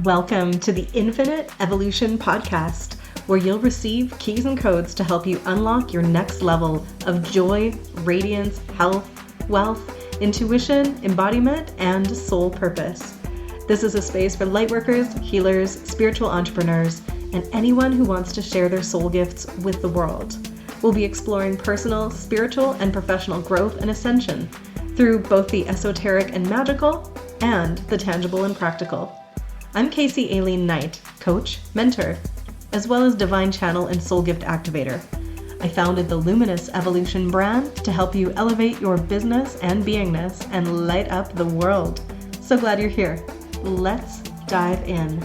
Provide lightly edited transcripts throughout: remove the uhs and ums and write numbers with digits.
Welcome to the Infinite Evolution Podcast, where you'll receive keys and codes to help you unlock your next level of joy, radiance, health, wealth, intuition, embodiment, and soul purpose. This is a space for lightworkers, healers, spiritual entrepreneurs, and anyone who wants to share their soul gifts with the world. We'll be exploring personal, spiritual, and professional growth and ascension through both the esoteric and magical and the tangible and practical. I'm Casey Aileen Knight, coach, mentor, as well as divine channel and soul gift activator. I founded the Luminous Evolution brand to help you elevate your business and beingness and light up the world. So glad you're here. Let's dive in.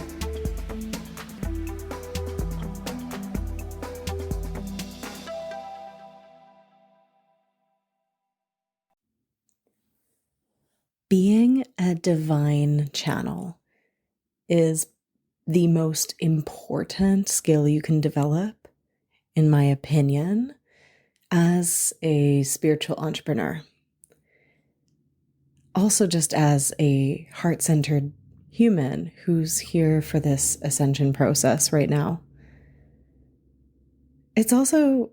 Being a divine channel is the most important skill you can develop, in my opinion, as a spiritual entrepreneur. Also, just as a heart-centered human who's here for this ascension process right now. It's also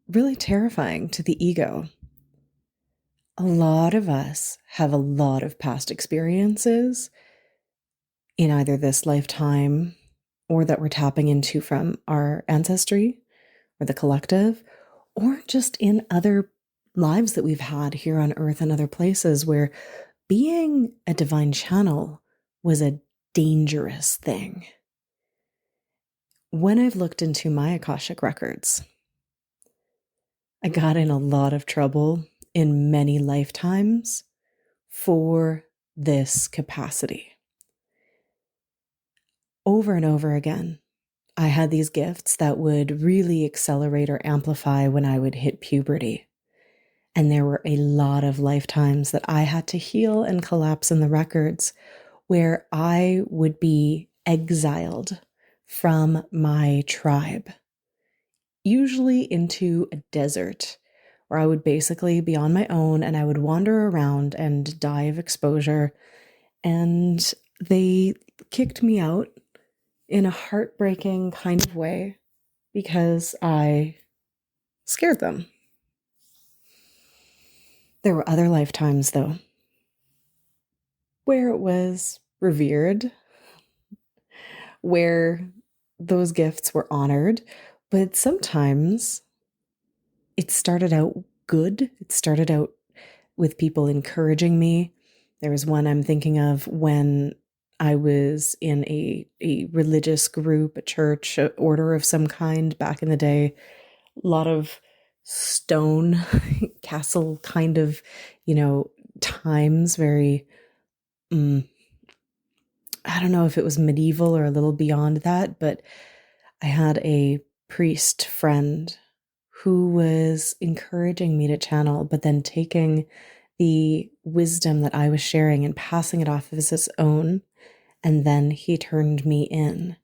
really terrifying to the ego. A lot of us have a lot of past experiences in either this lifetime or that we're tapping into from our ancestry or the collective, or just in other lives that we've had here on earth and other places where being a divine channel was a dangerous thing. When I've looked into my Akashic records, I got in a lot of trouble in many lifetimes for this capacity. Over and over again, I had these gifts that would really accelerate or amplify when I would hit puberty. And there were a lot of lifetimes that I had to heal and collapse in the records where I would be exiled from my tribe, usually into a desert where I would basically be on my own and I would wander around and die of exposure. And they kicked me out in a heartbreaking kind of way because I scared them. There were other lifetimes, though, where it was revered, where those gifts were honored, but sometimes it started out good. It started out with people encouraging me. There was one I'm thinking of when I was in a religious group, a church, an order of some kind back in the day. A lot of stone castle kind of, times, very, I don't know if it was medieval or a little beyond that, but I had a priest friend who was encouraging me to channel, but then taking the wisdom that I was sharing and passing it off as his own. And then he turned me in,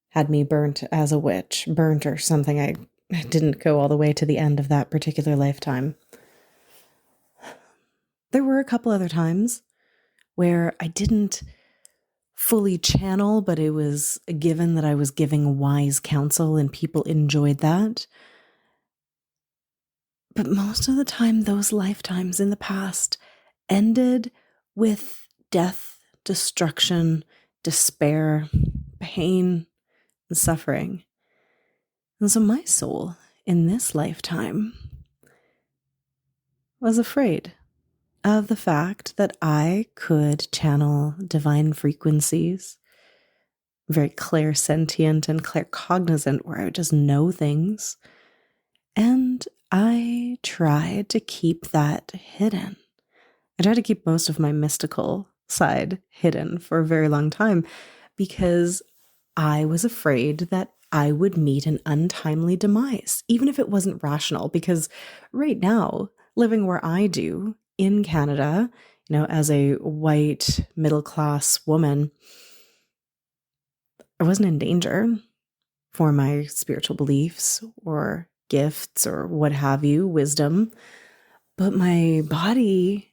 had me burnt as a witch, burnt or something. I didn't go all the way to the end of that particular lifetime. There were a couple other times where I didn't fully channel, but it was a given that I was giving wise counsel and people enjoyed that. But most of the time, those lifetimes in the past ended with death, destruction, despair, pain, and suffering. And so my soul in this lifetime was afraid of the fact that I could channel divine frequencies, very clairsentient and claircognizant, where I would just know things. And I tried to keep that hidden. I tried to keep most of my mystical side hidden for a very long time because I was afraid that I would meet an untimely demise, even if it wasn't rational. Because right now, living where I do in Canada, as a white middle-class woman, I wasn't in danger for my spiritual beliefs or gifts or what have you, wisdom, but my body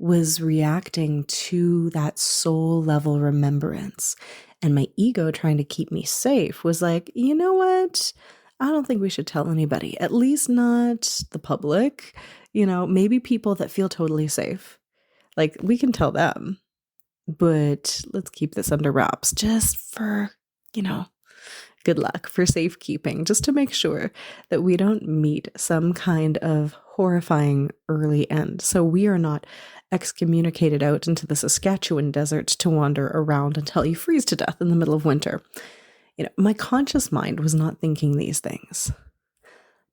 was reacting to that soul level remembrance. And my ego, trying to keep me safe, was like, you know what? I don't think we should tell anybody, at least not the public, maybe people that feel totally safe. Like, we can tell them, but let's keep this under wraps just for, good luck, for safekeeping, just to make sure that we don't meet some kind of horrifying early end. So we are not excommunicated out into the Saskatchewan desert to wander around until you freeze to death in the middle of winter. My conscious mind was not thinking these things.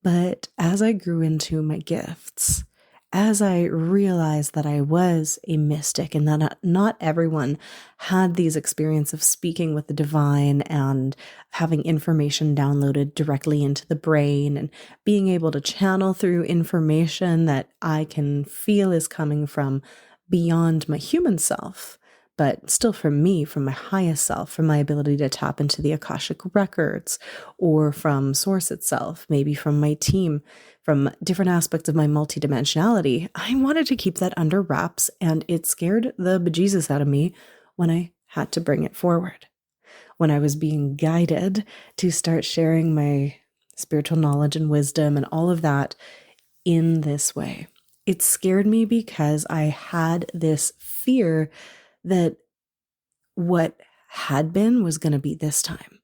But as I grew into my gifts, as I realized that I was a mystic and that not everyone had these experiences of speaking with the divine and having information downloaded directly into the brain and being able to channel through information that I can feel is coming from beyond my human self, but still from me, from my highest self, from my ability to tap into the Akashic records, or from source itself, maybe from my team, from different aspects of my multidimensionality. I wanted to keep that under wraps, and it scared the bejesus out of me when I had to bring it forward. When I was being guided to start sharing my spiritual knowledge and wisdom and all of that in this way, it scared me because I had this fear that what had been was going to be this time.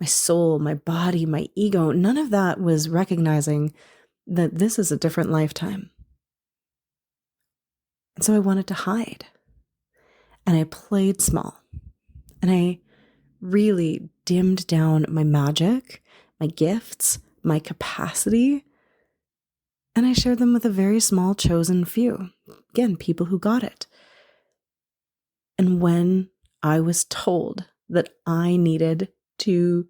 My soul, my body, my ego, none of that was recognizing that this is a different lifetime. And so I wanted to hide. And I played small. And I really dimmed down my magic, my gifts, my capacity. And I shared them with a very small chosen few. Again, people who got it. And when I was told that I needed to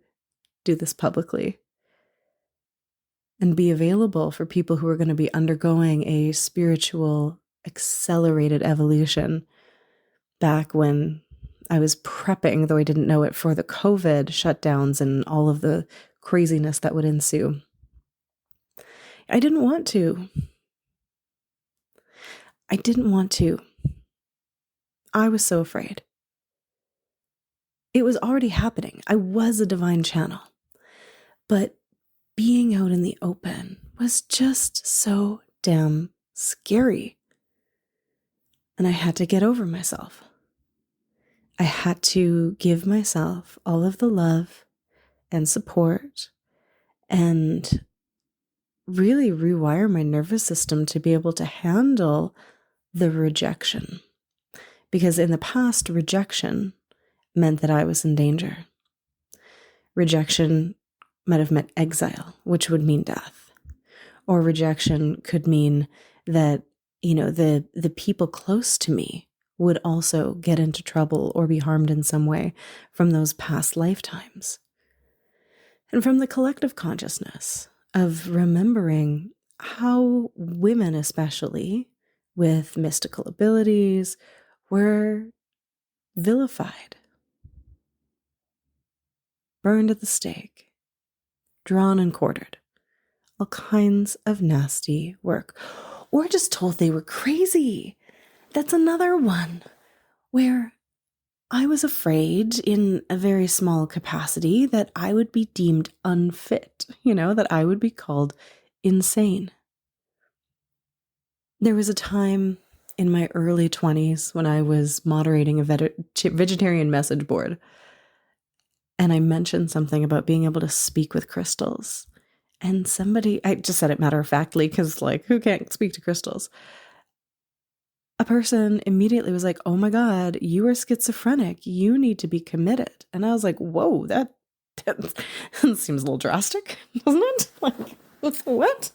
do this publicly and be available for people who are going to be undergoing a spiritual accelerated evolution, back when I was prepping, though I didn't know it, for the COVID shutdowns and all of the craziness that would ensue, I didn't want to. I didn't want to. I was so afraid. It was already happening. I was a divine channel. But being out in the open was just so damn scary. And I had to get over myself. I had to give myself all of the love and support and really rewire my nervous system to be able to handle the rejection. Because in the past, rejection meant that I was in danger. Rejection might have meant exile, which would mean death. Or rejection could mean that, the people close to me would also get into trouble or be harmed in some way from those past lifetimes. And from the collective consciousness of remembering how women, especially with mystical abilities, were vilified, burned at the stake, drawn and quartered, all kinds of nasty work, or just told they were crazy. That's another one where I was afraid in a very small capacity that I would be deemed unfit, that I would be called insane. There was a time in my early 20s when I was moderating a vegetarian message board, and I mentioned something about being able to speak with crystals. And I just said it matter-of-factly because, who can't speak to crystals? A person immediately was like, oh my God, you are schizophrenic. You need to be committed. And I was like, whoa, that seems a little drastic, doesn't it? What?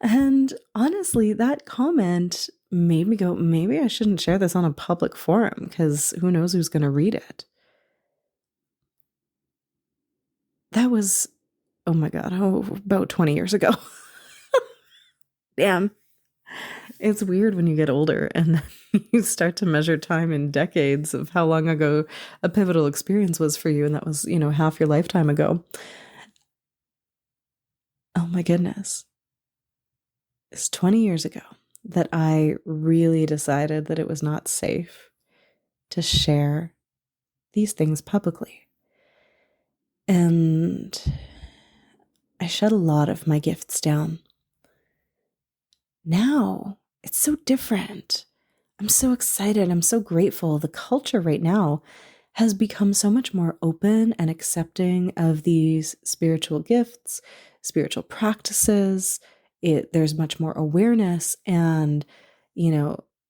And honestly, that comment made me go, maybe I shouldn't share this on a public forum because who knows who's going to read it. That was, oh my God, about 20 years ago. Damn. It's weird when you get older and you start to measure time in decades of how long ago a pivotal experience was for you. And that was, half your lifetime ago. Oh my goodness. It's 20 years ago. that I really decided that it was not safe to share these things publicly. And I shut a lot of my gifts down. Now it's so different. I'm so excited. I'm so grateful. The culture right now has become so much more open and accepting of these spiritual gifts, spiritual practices. There's much more awareness. And,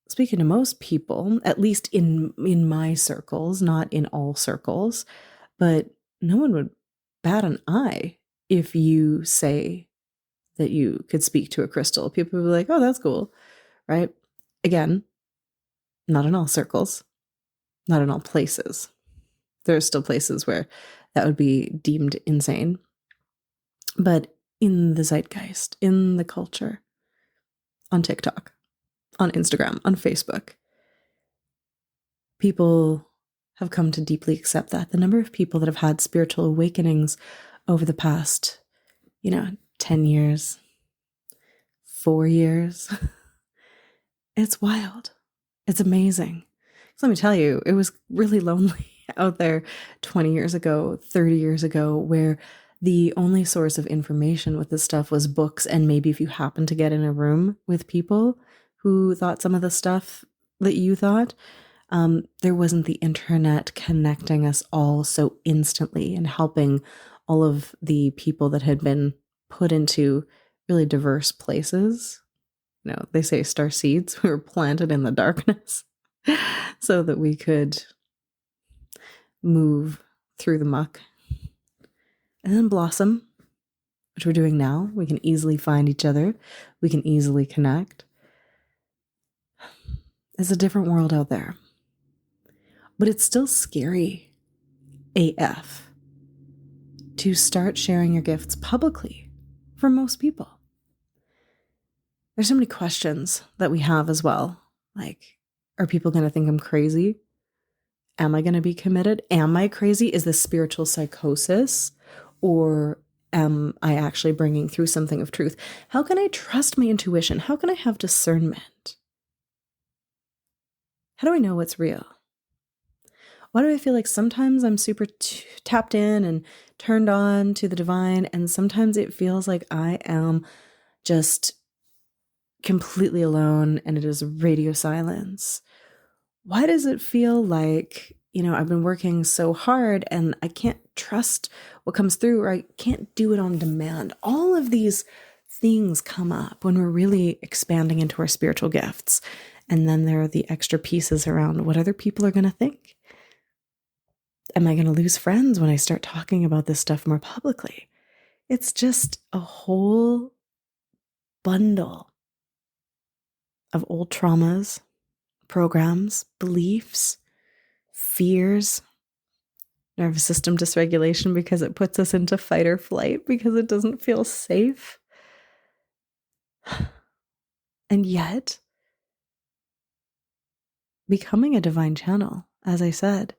speaking to most people, at least in my circles, not in all circles, but no one would bat an eye if you say that you could speak to a crystal. People would be like, oh, that's cool, right? Again, not in all circles, not in all places. There are still places where that would be deemed insane. But in the zeitgeist, in the culture, on TikTok, on Instagram, on Facebook, people have come to deeply accept that. The number of people that have had spiritual awakenings over the past, 10 years, 4 years, it's wild. It's amazing. So let me tell you, it was really lonely out there 20 years ago, 30 years ago, where the only source of information with this stuff was books. And maybe if you happen to get in a room with people who thought some of the stuff that you thought, there wasn't the internet connecting us all so instantly and helping all of the people that had been put into really diverse places. They say star seeds were planted in the darkness so that we could move through the muck and then blossom, which we're doing now. We can easily find each other. We can easily connect. There's a different world out there, but it's still scary AF to start sharing your gifts publicly for most people. There's so many questions that we have as well. Like, are people going to think I'm crazy? Am I going to be committed? Am I crazy? Is this spiritual psychosis? Or am I actually bringing through something of truth? How can I trust my intuition? How can I have discernment? How do I know what's real? Why do I feel like sometimes I'm super tapped in and turned on to the divine, and sometimes it feels like I am just completely alone and it is radio silence? Why does it feel like, I've been working so hard and I can't trust what comes through, or I can't do it on demand? All of these things come up when we're really expanding into our spiritual gifts. And then there are the extra pieces around what other people are going to think. Am I going to lose friends when I start talking about this stuff more publicly? It's just a whole bundle of old traumas, programs, beliefs, fears, nervous system dysregulation because it puts us into fight or flight because it doesn't feel safe. And yet, becoming a divine channel, as I said,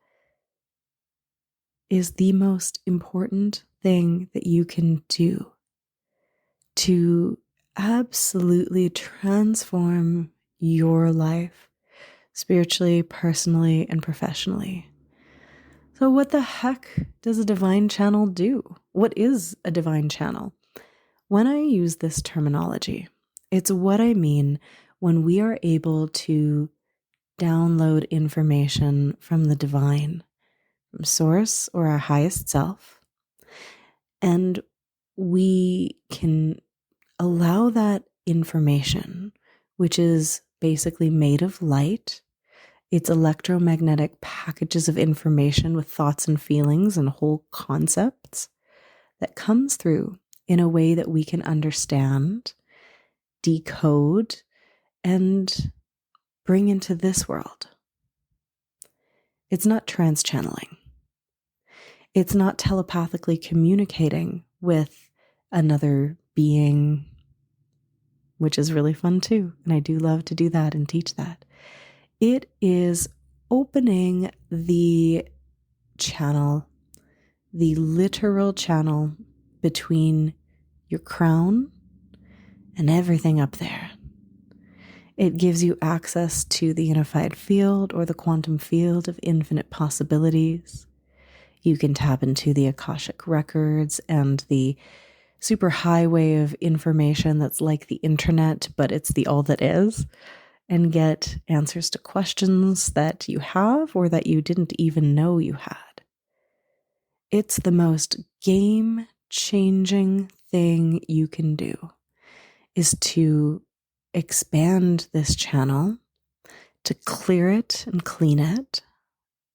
is the most important thing that you can do to absolutely transform your life spiritually, personally, and professionally. So what the heck does a divine channel do? What is a divine channel? When I use this terminology, it's what I mean when we are able to download information from the divine, from source or our highest self, and we can allow that information, which is basically made of light. It's electromagnetic packages of information with thoughts and feelings and whole concepts that comes through in a way that we can understand, decode, and bring into this world. It's not trans-channeling. It's not telepathically communicating with another being, which is really fun too. And I do love to do that and teach that. It is opening the channel, the literal channel between your crown and everything up there. It gives you access to the unified field or the quantum field of infinite possibilities. You can tap into the Akashic records and the super highway of information that's like the internet, but it's the all that is, and get answers to questions that you have or that you didn't even know you had. It's the most game-changing thing you can do, is to expand this channel, to clear it and clean it,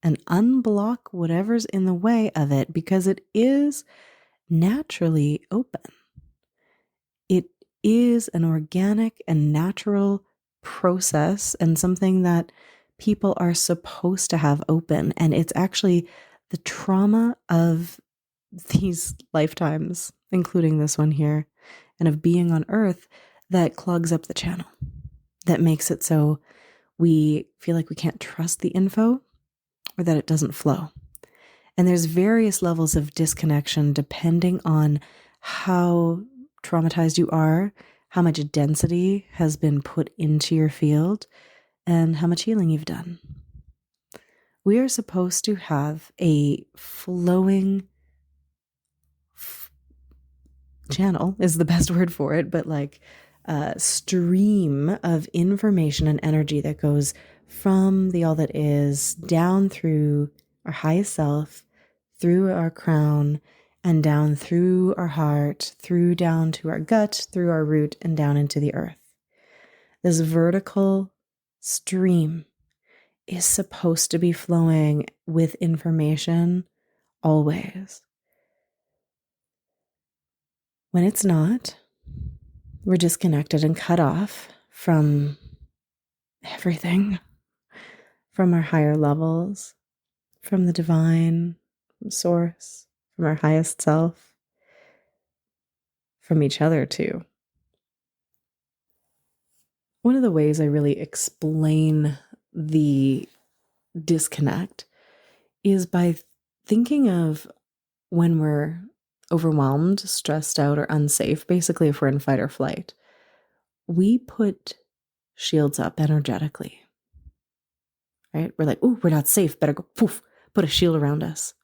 and unblock whatever's in the way of it, because it is naturally open. It is an organic and natural process and something that people are supposed to have open. And it's actually the trauma of these lifetimes, including this one here, and of being on Earth, that clogs up the channel, that makes it so we feel like we can't trust the info or that it doesn't flow. And there's various levels of disconnection depending on how traumatized you are, how much density has been put into your field, and how much healing you've done. We are supposed to have a flowing channel is the best word for it, but like a stream of information and energy that goes from the all that is down through our highest self, through our crown, and down through our heart, through down to our gut, through our root, and down into the earth. This vertical stream is supposed to be flowing with information always. When it's not, we're disconnected and cut off from everything, from our higher levels, from the divine, from source, from our highest self, from each other too. One of the ways I really explain the disconnect is by thinking of when we're overwhelmed, stressed out, or unsafe, basically if we're in fight or flight, we put shields up energetically, right? We're like, oh, we're not safe, better go poof, put a shield around us.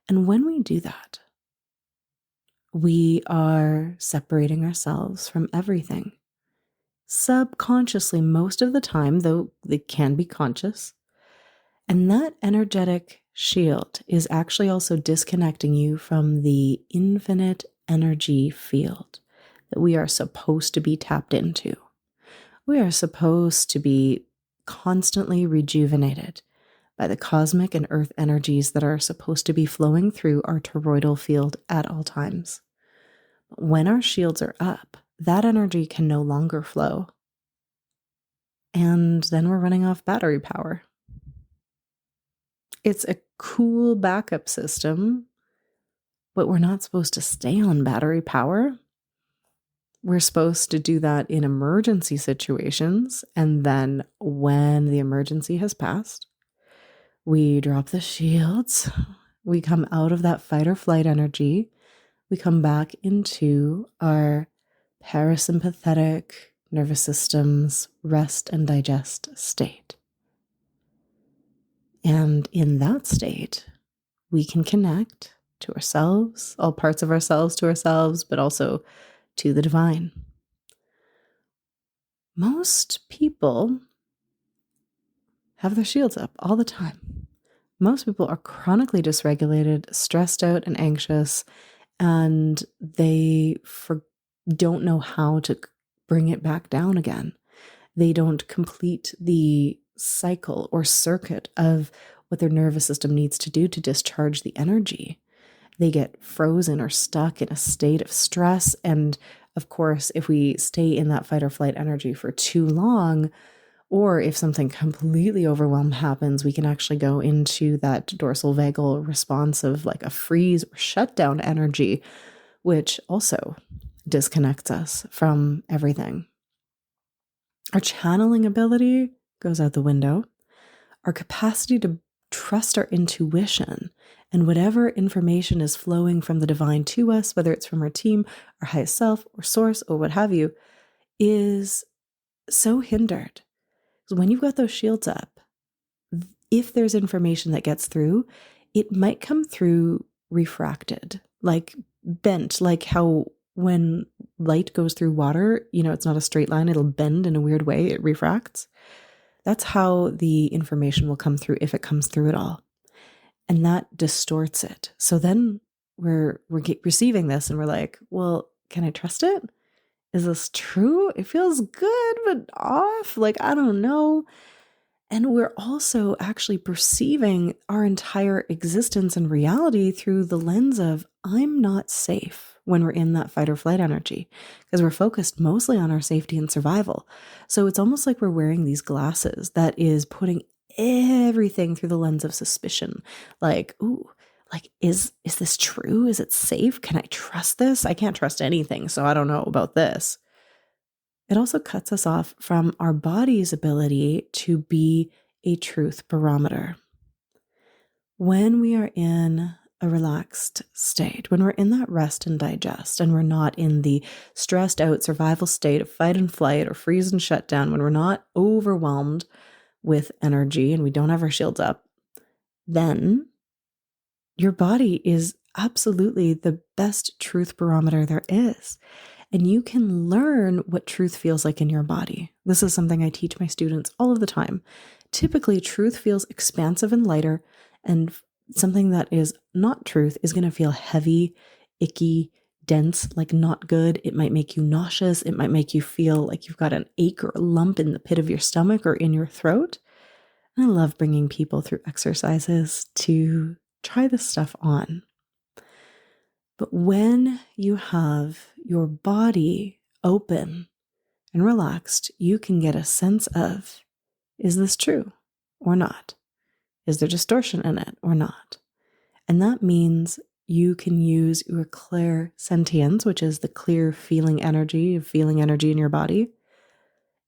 And when we do that, we are separating ourselves from everything. Subconsciously, most of the time, though they can be conscious. And that energetic shield is actually also disconnecting you from the infinite energy field that we are supposed to be tapped into. We are supposed to be constantly rejuvenated by the cosmic and earth energies that are supposed to be flowing through our toroidal field at all times. When our shields are up, that energy can no longer flow. And then we're running off battery power. It's a cool backup system, but we're not supposed to stay on battery power. We're supposed to do that in emergency situations. And then when the emergency has passed, we drop the shields. We come out of that fight or flight energy. We come back into our parasympathetic nervous system's rest and digest state. And in that state, we can connect to ourselves, all parts of ourselves to ourselves, but also to the divine. Most people have their shields up all the time. Most people are chronically dysregulated, stressed out, and anxious, and they don't know how to bring it back down again. They don't complete the cycle or circuit of what their nervous system needs to do to discharge the energy. They get frozen or stuck in a state of stress. And of course, if we stay in that fight or flight energy for too long, or if something completely overwhelmed happens, we can actually go into that dorsal vagal response of like a freeze or shutdown energy, which also disconnects us from everything. Our channeling ability goes out the window. Our capacity to trust our intuition and whatever information is flowing from the divine to us, whether it's from our team, our highest self, or source, or what have you, is so hindered. So when you've got those shields up, if there's information that gets through, it might come through refracted, like bent, like how when light goes through water, it's not a straight line, it'll bend in a weird way, it refracts. That's how the information will come through, if it comes through at all. And that distorts it. So then we're receiving this and we're like, well, can I trust it? Is this true? It feels good, but off. Like, I don't know. And we're also actually perceiving our entire existence and reality through the lens of, I'm not safe, when we're in that fight or flight energy, because we're focused mostly on our safety and survival. So it's almost like we're wearing these glasses that is putting everything through the lens of suspicion. Like, ooh, like, is this true? Is it safe? Can I trust this? I can't trust anything, so I don't know about this. It also cuts us off from our body's ability to be a truth barometer. When we are in a relaxed state, when we're in that rest and digest, and we're not in the stressed out survival state of fight and flight or freeze and shut down, when we're not overwhelmed with energy and we don't have our shields up, then your body is absolutely the best truth barometer there is. And you can learn what truth feels like in your body. This is something I teach my students all of the time. Typically, truth feels expansive and lighter, and something that is not truth is going to feel heavy, icky, dense, like not good. It might make you nauseous. It might make you feel like you've got an ache or a lump in the pit of your stomach or in your throat. And I love bringing people through exercises to try this stuff on. But when you have your body open and relaxed, you can get a sense of, is this true or not? Is there distortion in it or not? And that means you can use your clairsentience, which is the clear feeling energy in your body,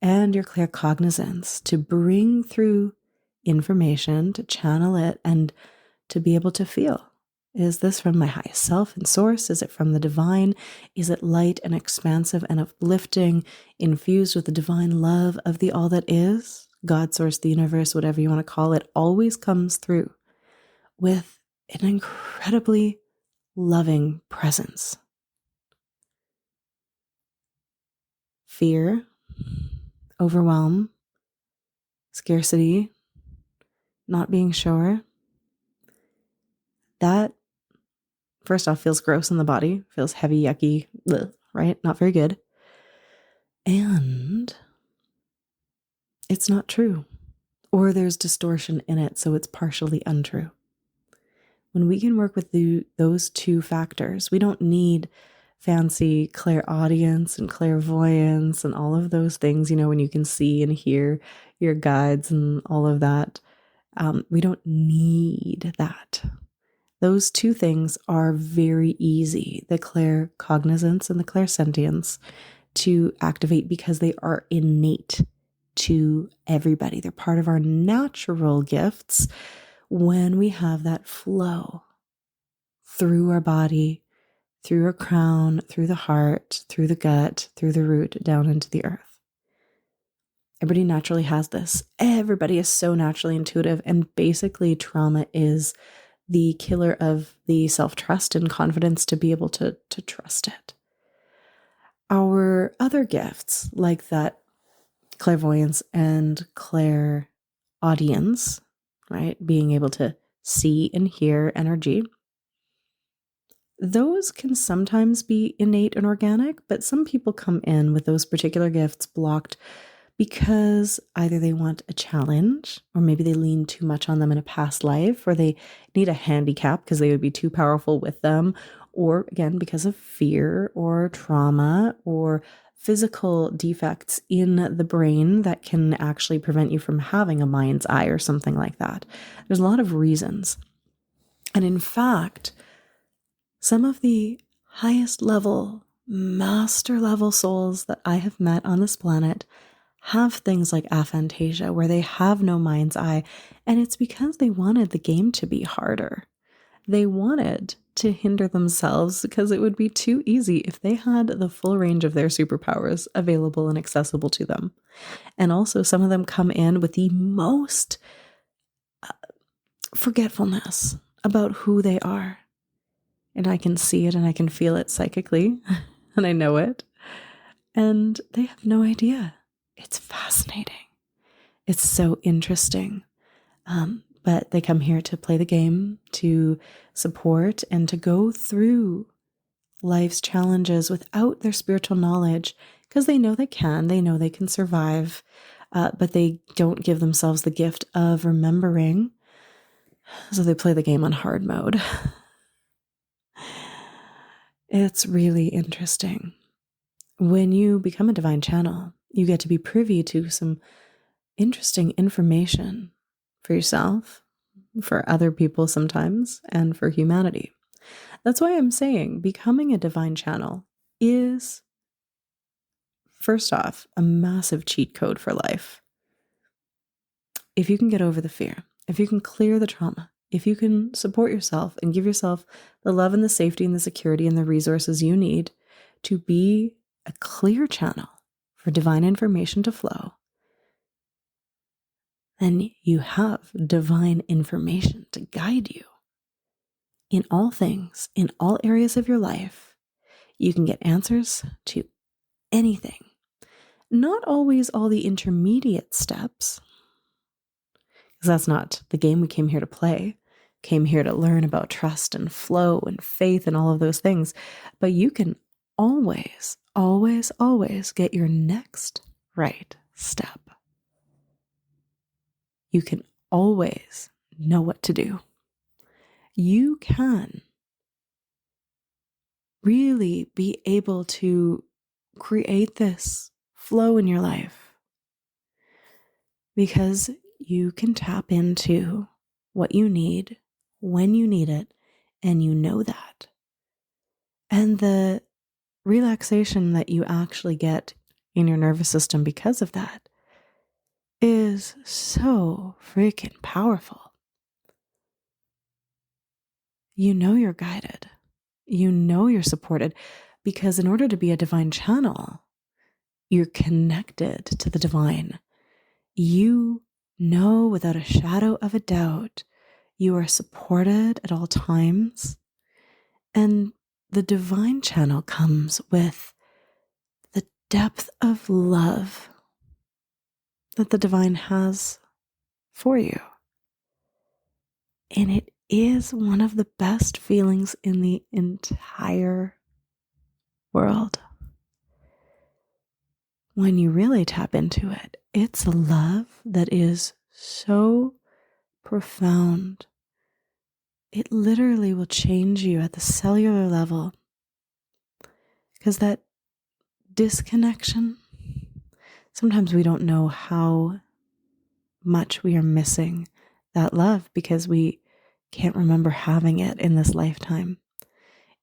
and your claircognizance to bring through information, to channel it, and to be able to feel. Is this from my highest self and source? Is it from the divine? Is it light and expansive and uplifting, infused with the divine love of the all that is? God, source, the universe, whatever you want to call it, always comes through with an incredibly loving presence. Fear, overwhelm, scarcity, not being sure, that first off feels gross in the body, feels heavy, yucky, right? Not very good. And it's not true, or there's distortion in it, so it's partially untrue. When we can work with those two factors, we don't need fancy clairaudience and clairvoyance and all of those things, when you can see and hear your guides and all of that. We don't need that. Those two things are very easy, the claircognizance and the clairsentience, to activate because they are innate to everybody. They're part of our natural gifts when we have that flow through our body, through our crown, through the heart, through the gut, through the root, down into the earth. Everybody naturally has this. Everybody is so naturally intuitive, and basically trauma is the killer of the self-trust and confidence to be able to trust it. Our other gifts, like that clairvoyance and clairaudience, right? Being able to see and hear energy. Those can sometimes be innate and organic, but some people come in with those particular gifts blocked because either they want a challenge, or maybe they lean too much on them in a past life, or they need a handicap because they would be too powerful with them, or again, because of fear or trauma or physical defects in the brain that can actually prevent you from having a mind's eye or something like that. There's a lot of reasons. And in fact, some of the highest level, master level souls that I have met on this planet have things like aphantasia, where they have no mind's eye, and it's because they wanted the game to be harder. They wanted to hinder themselves because it would be too easy if they had the full range of their superpowers available and accessible to them. And also, some of them come in with the most forgetfulness about who they are. And I can see it and I can feel it psychically, and I know it. And they have no idea. It's fascinating. It's so interesting. But they come here to play the game, to support, and to go through life's challenges without their spiritual knowledge, because they know they can survive, but they don't give themselves the gift of remembering. So they play the game on hard mode. It's really interesting. When you become a divine channel, you get to be privy to some interesting information for yourself, for other people sometimes, and for humanity. That's why I'm saying becoming a divine channel is, first off, a massive cheat code for life. If you can get over the fear, if you can clear the trauma, if you can support yourself and give yourself the love and the safety and the security and the resources you need to be a clear channel for divine information to flow, then you have divine information to guide you in all things, in all areas of your life. You can get answers to anything. Not always all the intermediate steps, because that's not the game we came here to play. Came here to learn about trust and flow and faith and all of those things. But you can always, always, always get your next right step. You can always know what to do. You can really be able to create this flow in your life because you can tap into what you need when you need it, and you know that. And the relaxation that you actually get in your nervous system because of that is so freaking powerful. You know you're guided. You know you're supported, because in order to be a divine channel, you're connected to the divine. You know without a shadow of a doubt you are supported at all times. And the divine channel comes with the depth of love that the divine has for you. And it is one of the best feelings in the entire world. When you really tap into it, it's a love that is so profound. It literally will change you at the cellular level. Because that disconnection, sometimes we don't know how much we are missing that love because we can't remember having it in this lifetime.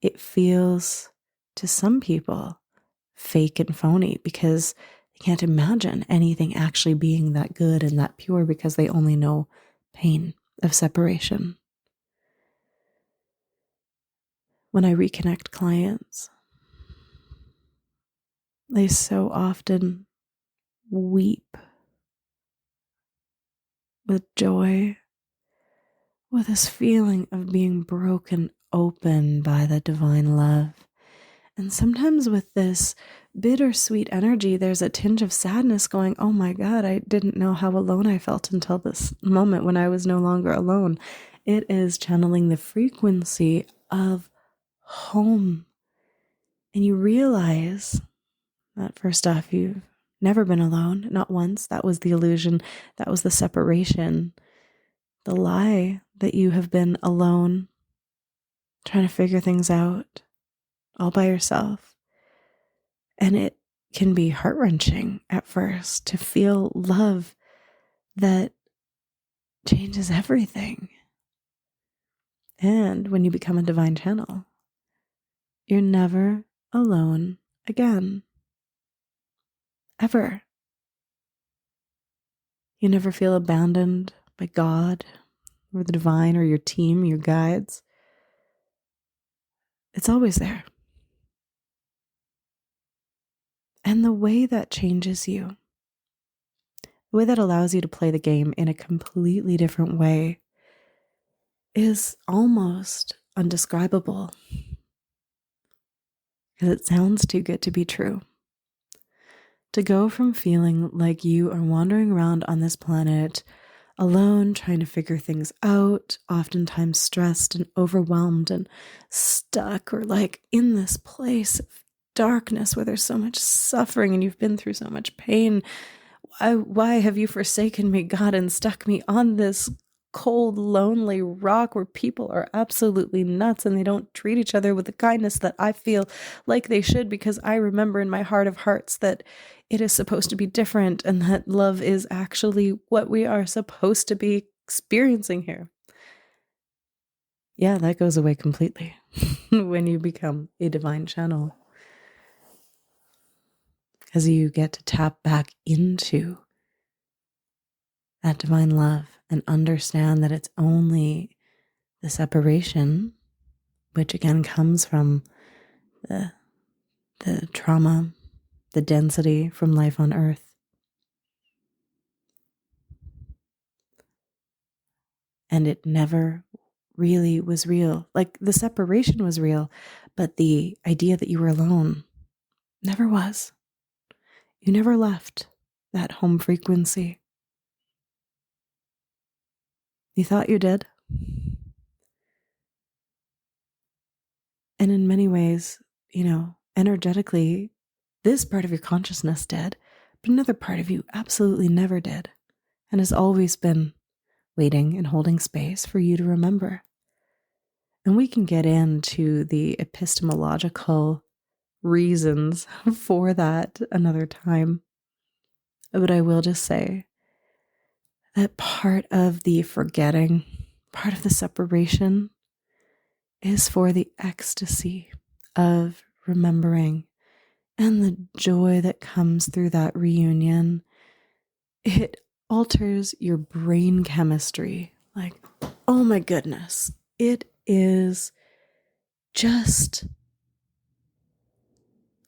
It feels, to some people, fake and phony because they can't imagine anything actually being that good and that pure because they only know pain of separation. When I reconnect clients, they so often weep with joy, with this feeling of being broken open by the divine love. And sometimes with this bittersweet energy, there's a tinge of sadness going, oh my God, I didn't know how alone I felt until this moment when I was no longer alone. It is channeling the frequency of home. And you realize that first off, you've never been alone, not once. That was the illusion. That was the separation. The lie that you have been alone, trying to figure things out all by yourself. And it can be heart-wrenching at first to feel love that changes everything. And when you become a divine channel, you're never alone again. Ever. You never feel abandoned by God or the divine or your team, your guides. It's always there. And the way that changes you, the way that allows you to play the game in a completely different way, is almost undescribable. Because it sounds too good to be true. To go from feeling like you are wandering around on this planet alone, trying to figure things out, oftentimes stressed and overwhelmed and stuck, or like in this place of darkness where there's so much suffering and you've been through so much pain. Why have you forsaken me, God, and stuck me on this cold, lonely rock where people are absolutely nuts and they don't treat each other with the kindness that I feel like they should, because I remember in my heart of hearts that it is supposed to be different and that love is actually what we are supposed to be experiencing here. Yeah, that goes away completely when you become a divine channel, because you get to tap back into that divine love and understand that it's only the separation, which again comes from the trauma, the density from life on earth. And it never really was real. Like the separation was real, but the idea that you were alone never was. You never left that home frequency. You thought you did. And in many ways, energetically, this part of your consciousness did, but another part of you absolutely never did, and has always been waiting and holding space for you to remember. And we can get into the epistemological reasons for that another time. But I will just say that part of the forgetting, part of the separation, is for the ecstasy of remembering and the joy that comes through that reunion. It alters your brain chemistry. Like, oh my goodness, it is just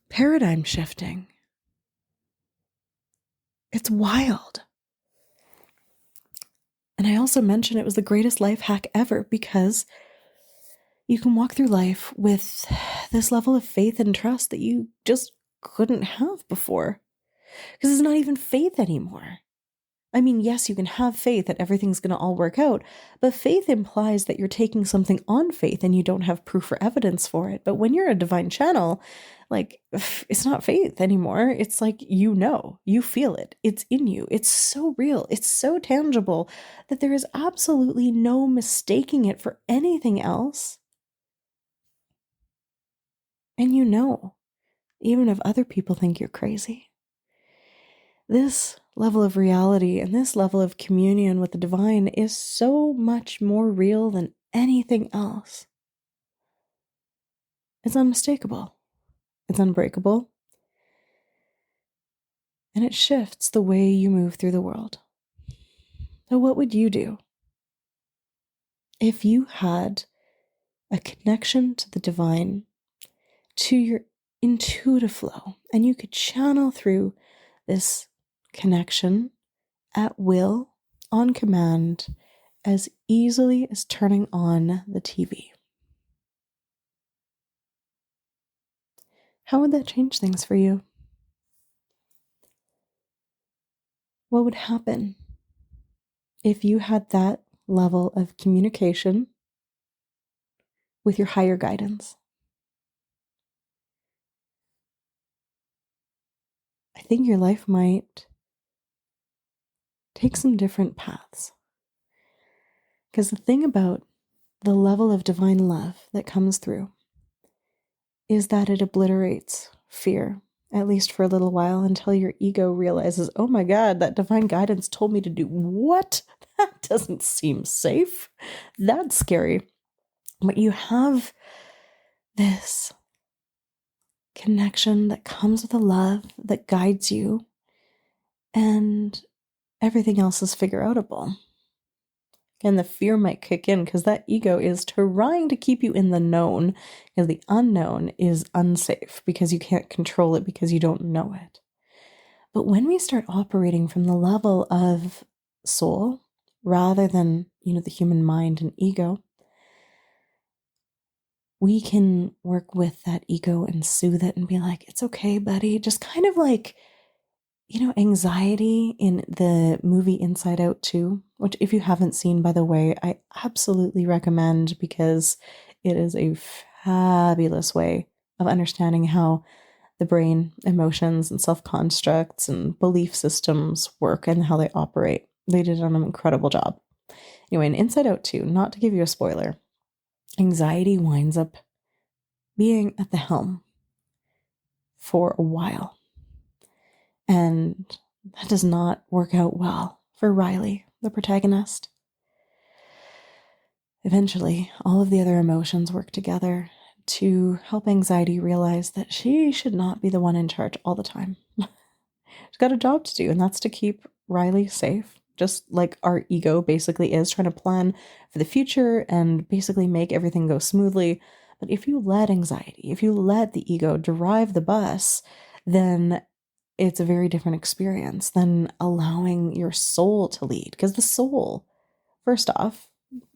paradigm shifting. It's wild. And I also mentioned it was the greatest life hack ever, because you can walk through life with this level of faith and trust that you just couldn't have before. Because it's not even faith anymore. I mean, yes, you can have faith that everything's going to all work out, but faith implies that you're taking something on faith and you don't have proof or evidence for it. But when you're a divine channel, like, it's not faith anymore. It's like, you feel it. It's in you. It's so real. It's so tangible that there is absolutely no mistaking it for anything else. And even if other people think you're crazy. This level of reality and this level of communion with the divine is so much more real than anything else. It's unmistakable. It's unbreakable. And it shifts the way you move through the world. So what would you do if you had a connection to the divine, to your intuitive flow, and you could channel through this connection at will, on command, as easily as turning on the TV? How would that change things for you? What would happen if you had that level of communication with your higher guidance? I think your life might take some different paths. Because the thing about the level of divine love that comes through is that it obliterates fear, at least for a little while, until your ego realizes, oh my God, that divine guidance told me to do what? That doesn't seem safe. That's scary. But you have this connection that comes with a love that guides you, and everything else is figure outable. And the fear might kick in because that ego is trying to keep you in the known, because the unknown is unsafe because you can't control it because you don't know it. But when we start operating from the level of soul rather than, the human mind and ego, we can work with that ego and soothe it and be like, it's okay, buddy. Just kind of like, anxiety in the movie Inside Out 2, which if you haven't seen, by the way, I absolutely recommend because it is a fabulous way of understanding how the brain, emotions, and self-constructs and belief systems work and how they operate. They did an incredible job. Anyway, in Inside Out 2, not to give you a spoiler, anxiety winds up being at the helm for a while. And that does not work out well for Riley, the protagonist. Eventually, all of the other emotions work together to help anxiety realize that she should not be the one in charge all the time. She's got a job to do, and that's to keep Riley safe, just like our ego basically is, trying to plan for the future and basically make everything go smoothly. But if you let anxiety, if you let the ego drive the bus, then it's a very different experience than allowing your soul to lead. Because the soul, first off,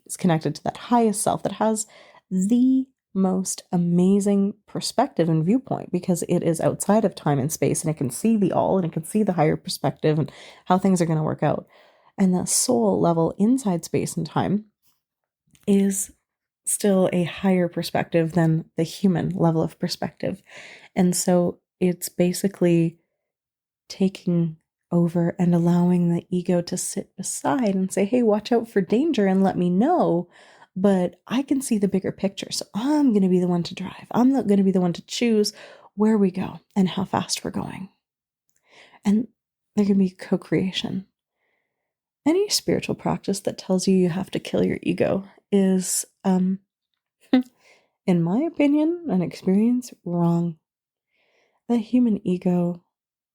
is connected to that highest self that has the most amazing perspective and viewpoint, because it is outside of time and space and it can see the all and it can see the higher perspective and how things are going to work out. And the soul level inside space and time is still a higher perspective than the human level of perspective. And so it's basically taking over and allowing the ego to sit beside and say, hey, watch out for danger and let me know, but I can see the bigger picture. So I'm going to be the one to drive. I'm not going to be the one to choose where we go and how fast we're going. And there can be co-creation. Any spiritual practice that tells you you have to kill your ego is, in my opinion and experience, wrong. The human ego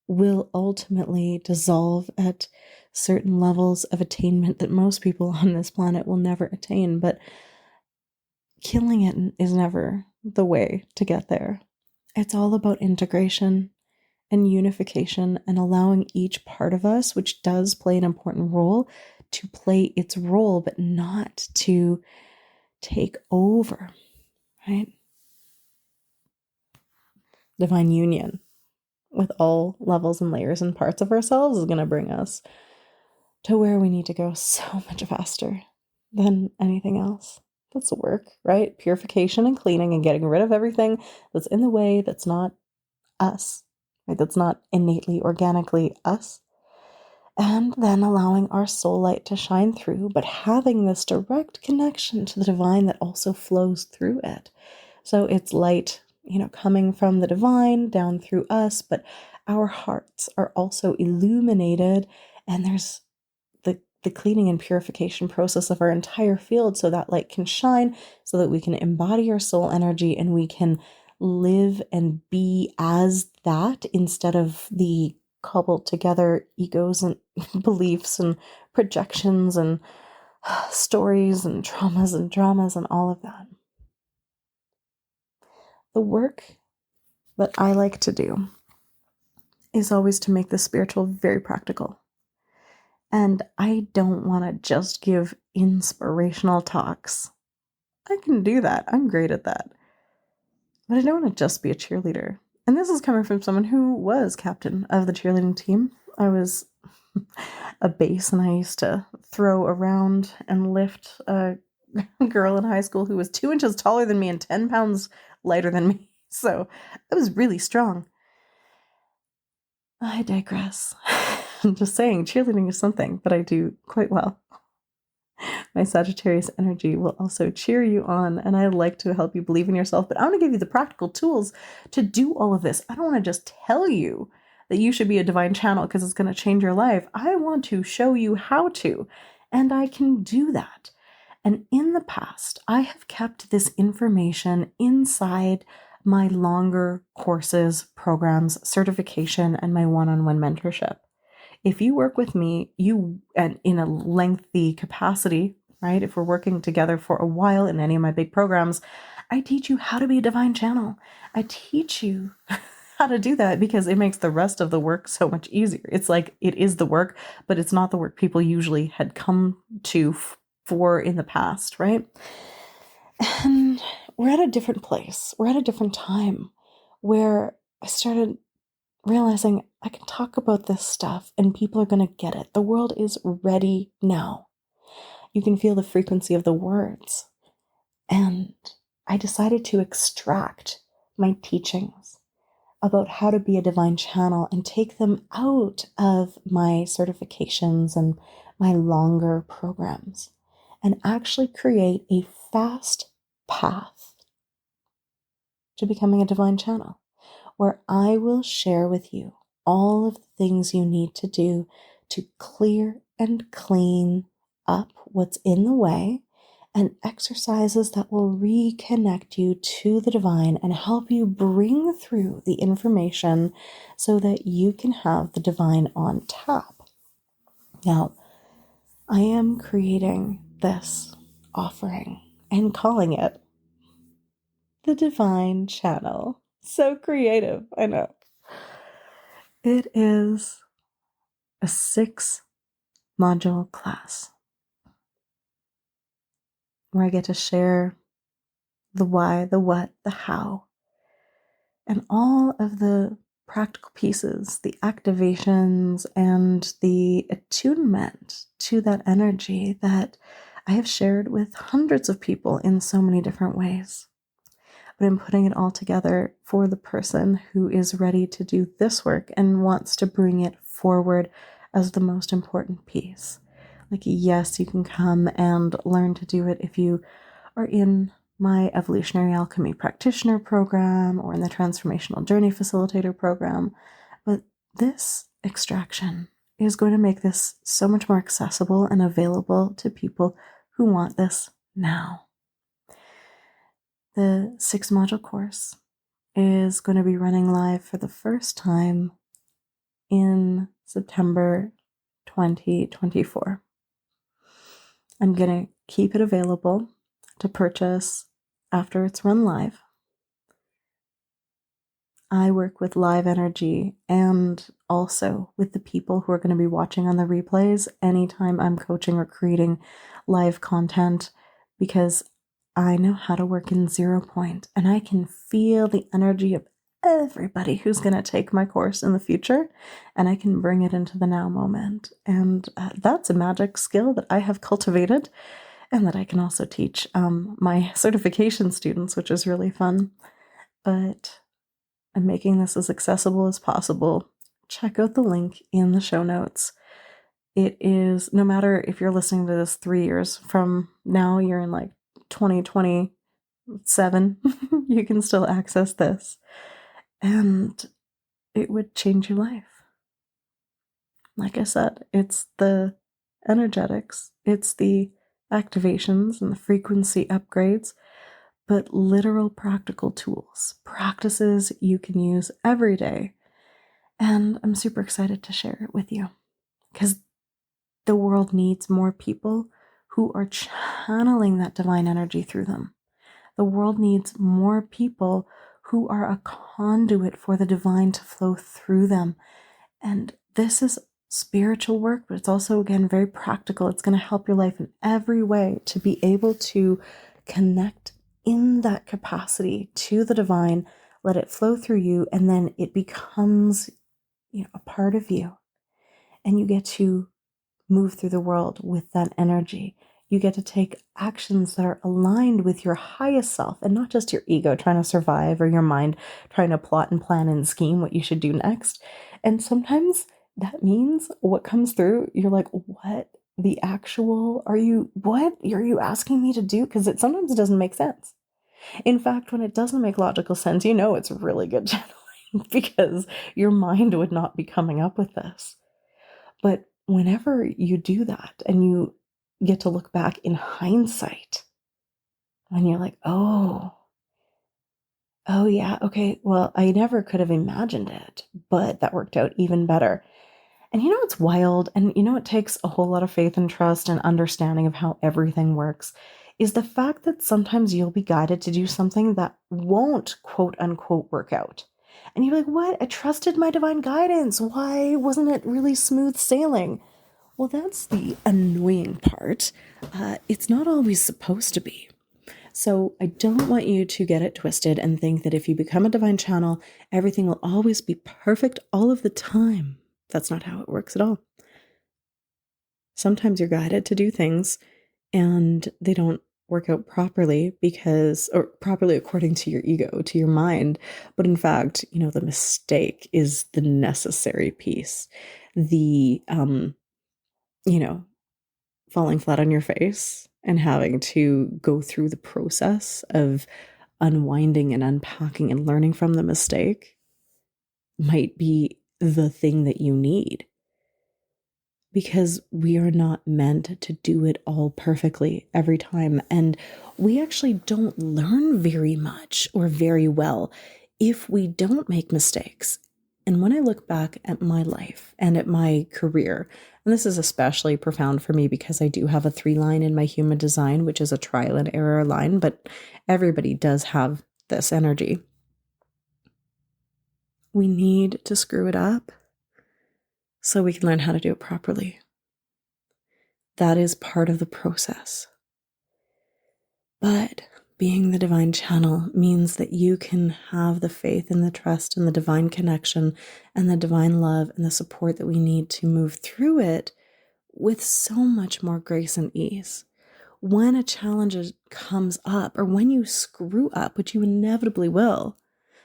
will ultimately dissolve at certain levels of attainment that most people on this planet will never attain, but killing it is never the way to get there. It's all about integration and unification and allowing each part of us, which does play an important role, to play its role, but not to take over, right? Divine union with all levels and layers and parts of ourselves is going to bring us to where we need to go so much faster than anything else. That's the work, right? Purification and cleaning and getting rid of everything that's in the way, that's not us, right? That's not innately, organically us. And then allowing our soul light to shine through, but having this direct connection to the divine that also flows through it. So it's light, coming from the divine down through us, but our hearts are also illuminated, and there's the cleaning and purification process of our entire field so that light can shine, so that we can embody our soul energy and we can live and be as that instead of the cobbled together egos and beliefs and projections and stories and traumas and dramas and all of that. The work that I like to do is always to make the spiritual very practical. And I don't want to just give inspirational talks. I can do that. I'm great at that. But I don't want to just be a cheerleader. And this is coming from someone who was captain of the cheerleading team. I was a base and I used to throw around and lift a girl in high school who was 2 inches taller than me and 10 pounds lighter than me. So I was really strong. I digress. I'm just saying, cheerleading is something that I do quite well. My Sagittarius energy will also cheer you on, and I like to help you believe in yourself, but I want to give you the practical tools to do all of this. I don't want to just tell you that you should be a divine channel because it's going to change your life. I want to show you how to, and I can do that. And in the past, I have kept this information inside my longer courses, programs, certification, and my one-on-one mentorship. If you work with me, and in a lengthy capacity, right? If we're working together for a while in any of my big programs, I teach you how to be a divine channel. I teach you how to do that because it makes the rest of the work so much easier. It's like it is the work, but it's not the work people usually had come to for in the past, right? And we're at a different place. We're at a different time where I started realizing I can talk about this stuff and people are going to get it. The world is ready now. You can feel the frequency of the words. And I decided to extract my teachings about how to be a divine channel and take them out of my certifications and my longer programs and actually create a fast path to becoming a divine channel where I will share with you all of the things you need to do to clear and clean up what's in the way and exercises that will reconnect you to the divine and help you bring through the information so that you can have the divine on tap. Now, I am creating this offering and calling it the Divine Channel. So creative, I know. It is a 6-module class where I get to share the why, the what, the how, and all of the practical pieces, the activations, and the attunement to that energy that I have shared with hundreds of people in so many different ways. But I'm putting it all together for the person who is ready to do this work and wants to bring it forward as the most important piece. Like, yes, you can come and learn to do it if you are in my Evolutionary Alchemy Practitioner program or in the Transformational Journey Facilitator program. But this extraction is going to make this so much more accessible and available to people who want this now. The 6-module course is going to be running live for the first time in September 2024. I'm going to keep it available to purchase after it's run live. I work with live energy and also with the people who are going to be watching on the replays anytime I'm coaching or creating live content, because I know how to work in 0 point and I can feel the energy of everybody who's going to take my course in the future, and I can bring it into the now moment. And that's a magic skill that I have cultivated and that I can also teach my certification students, which is really fun. But I'm making this as accessible as possible. Check out the link in the show notes. It is, no matter if you're listening to this 3 years from now, you're in like 2027, you can still access this. And it would change your life. Like I said, it's the energetics, it's the activations and the frequency upgrades, but literal practical tools, practices you can use every day. And I'm super excited to share it with you because the world needs more people who are channeling that divine energy through them. The world needs more people who are a conduit for the divine to flow through them. And this is spiritual work, but it's also, again, very practical. It's going to help your life in every way to be able to connect in that capacity to the divine, let it flow through you, and then it becomes, a part of you. And you get to move through the world with that energy. You get to take actions that are aligned with your highest self and not just your ego trying to survive or your mind trying to plot and plan and scheme what you should do next. And sometimes that means what comes through, you're like, what the actual are you asking me to do? Because it sometimes doesn't make sense. In fact, when it doesn't make logical sense, it's really good channeling because your mind would not be coming up with this. But whenever you do that and you get to look back in hindsight, and you're like, oh yeah, okay, well, I never could have imagined it, but that worked out even better. And it's wild, and it takes a whole lot of faith and trust and understanding of how everything works, is the fact that sometimes you'll be guided to do something that won't quote unquote work out. And you're like, what? I trusted my divine guidance. Why wasn't it really smooth sailing? Well, that's the annoying part. It's not always supposed to be. So I don't want you to get it twisted and think that if you become a divine channel, everything will always be perfect all of the time. That's not how it works at all. Sometimes you're guided to do things and they don't work out properly or properly according to your ego, to your mind. But in fact, the mistake is the necessary piece. The, falling flat on your face and having to go through the process of unwinding and unpacking and learning from the mistake might be the thing that you need. Because we are not meant to do it all perfectly every time. And we actually don't learn very much or very well if we don't make mistakes. And when I look back at my life and at my career, and this is especially profound for me because I do have a 3-line in my human design, which is a trial and error line, but everybody does have this energy. We need to screw it up so we can learn how to do it properly. That is part of the process. But being the divine channel means that you can have the faith and the trust and the divine connection and the divine love and the support that we need to move through it with so much more grace and ease. When a challenge comes up or when you screw up, which you inevitably will,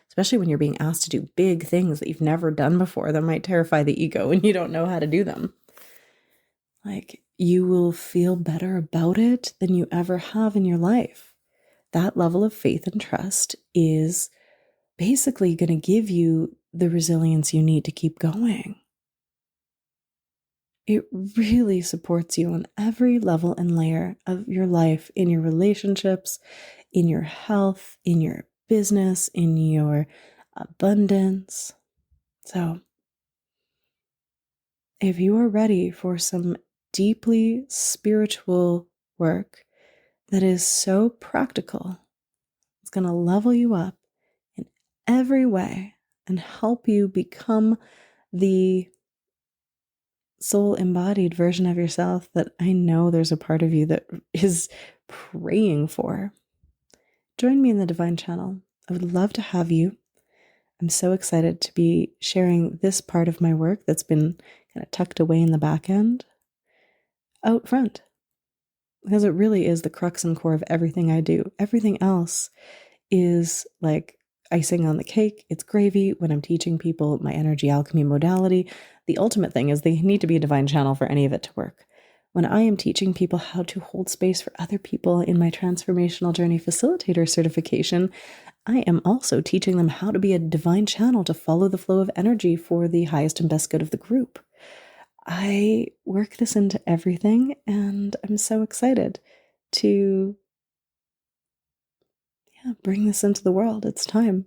especially when you're being asked to do big things that you've never done before that might terrify the ego and you don't know how to do them. You will feel better about it than you ever have in your life. That level of faith and trust is basically going to give you the resilience you need to keep going. It really supports you on every level and layer of your life, in your relationships, in your health, in your business, in your abundance. So, if you are ready for some deeply spiritual work that is so practical, it's going to level you up in every way and help you become the soul embodied version of yourself that I know there's a part of you that is praying for. Join me in the Divine Channel. I would love to have you. I'm so excited to be sharing this part of my work that's been kind of tucked away in the back end out front, because it really is the crux and core of everything I do. Everything else is like icing on the cake. It's gravy when I'm teaching people my energy alchemy modality. The ultimate thing is they need to be a divine channel for any of it to work. When I am teaching people how to hold space for other people in my transformational journey facilitator certification, I am also teaching them how to be a divine channel to follow the flow of energy for the highest and best good of the group. I work this into everything, and I'm so excited to bring this into the world. It's time.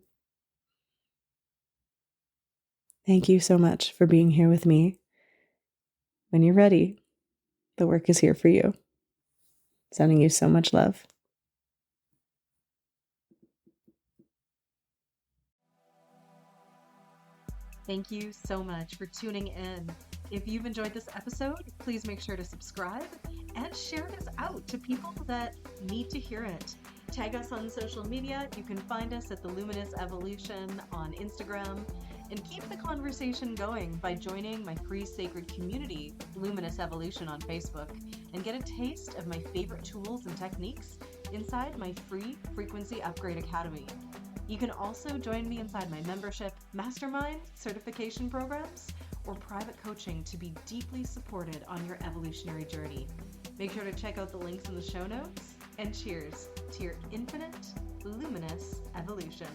Thank you so much for being here with me. When you're ready, the work is here for you. Sending you so much love. Thank you so much for tuning in. If you've enjoyed this episode, please make sure to subscribe and share this out to people that need to hear it. Tag us on social media. You can find us at the Luminous Evolution on Instagram. And keep the conversation going by joining my free sacred community, Luminous Evolution, on Facebook, and get a taste of my favorite tools and techniques inside my free Frequency Upgrade Academy. You can also join me inside my membership, mastermind, certification programs, or private coaching to be deeply supported on your evolutionary journey. Make sure to check out the links in the show notes, and cheers to your infinite, luminous evolution.